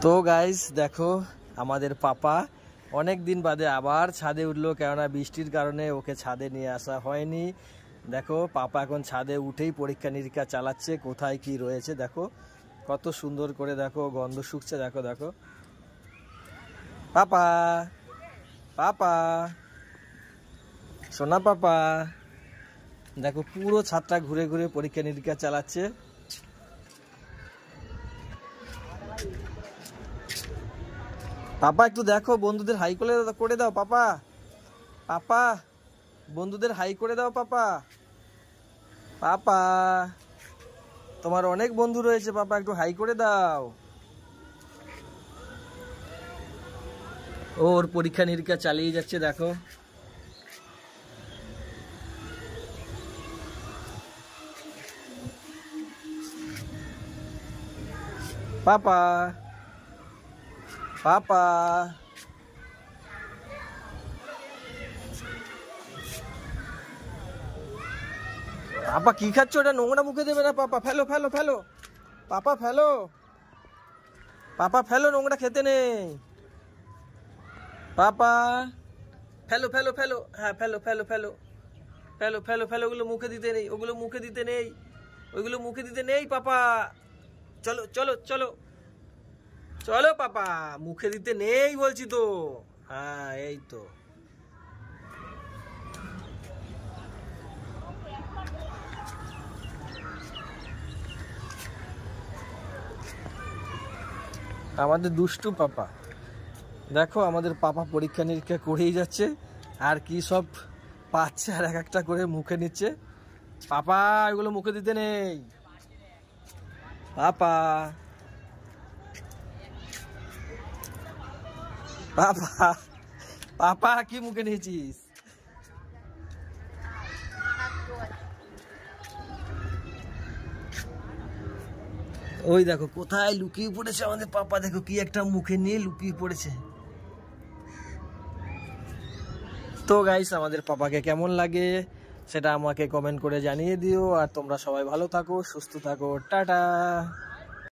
তো গাইস দেখো আমাদের পাপা অনেক দিন বাদে আবার ছাদে উঠলো, কেননা বৃষ্টির কারণে ওকে ছাদে নিয়ে আসা হয়নি। দেখো পাপা এখন ছাদে উঠেই পরীক্ষা নিরীক্ষা চালাচ্ছে, কোথায় কি রয়েছে দেখো, কত সুন্দর করে দেখো গন্ধ শুকছে। দেখো দেখো পাপা, পাপা সোনা পাপা, দেখো পুরো ছাদটা ঘুরে ঘুরে পরীক্ষা নিরীক্ষা চালাচ্ছে। পাপা একটু দেখো, বন্ধুদের হাই করে দাও পাপা, পাপা বন্ধুদের হাই করে দাও পাপা, পাপা তোমার অনেক বন্ধু রয়েছে পাপা, একটু হাই করে দাও। ওর পরীক্ষা নিরীক্ষা চালিয়ে যাচ্ছে দেখো। পাপা, পাপা পাপা কি খাচ্ছ? ওটা নোংরা মুখে দেবে না পাপা, ফেলো ফেলো ফেলো পাপা, ফেলো পাপা, ফেলো, নোংরা খেতে নেই পাপা, ফেলো ফেলো ফেলো, হ্যাঁ ফেলো ফেলো ফেলো ফেলো ফেলো ফেলো, ওগুলো মুখে দিতে নেই, ওগুলো মুখে দিতে নেই, ওইগুলো মুখে দিতে নেই পাপা। চলো চলো চলো চলো পাপা, মুখে দিতে নেই বলছি তো। হ্যাঁ এই তো। আমাদের দুষ্টু পাপা, দেখো আমাদের পাপা পরীক্ষা নিরীক্ষা করেই যাচ্ছে, আর কি সব পাচ্ছে আর এক একটা করে মুখে নিচ্ছে। পাপা এগুলো মুখে দিতে নেই পাপা, পাপা পাপা কি মুখে নিয়েছিস? ওই দেখো কোথায় লুকিয়ে পড়েছে আমাদের পাপা, দেখো কি একটা মুখে নিয়ে লুকিয়ে পড়েছে। তো গাইস আমাদের পাপাকে কেমন লাগে সেটা আমাকে কমেন্ট করে জানিয়ে দিও, আর তোমরা সবাই ভালো থাকো, সুস্থ থাকো, টাটা।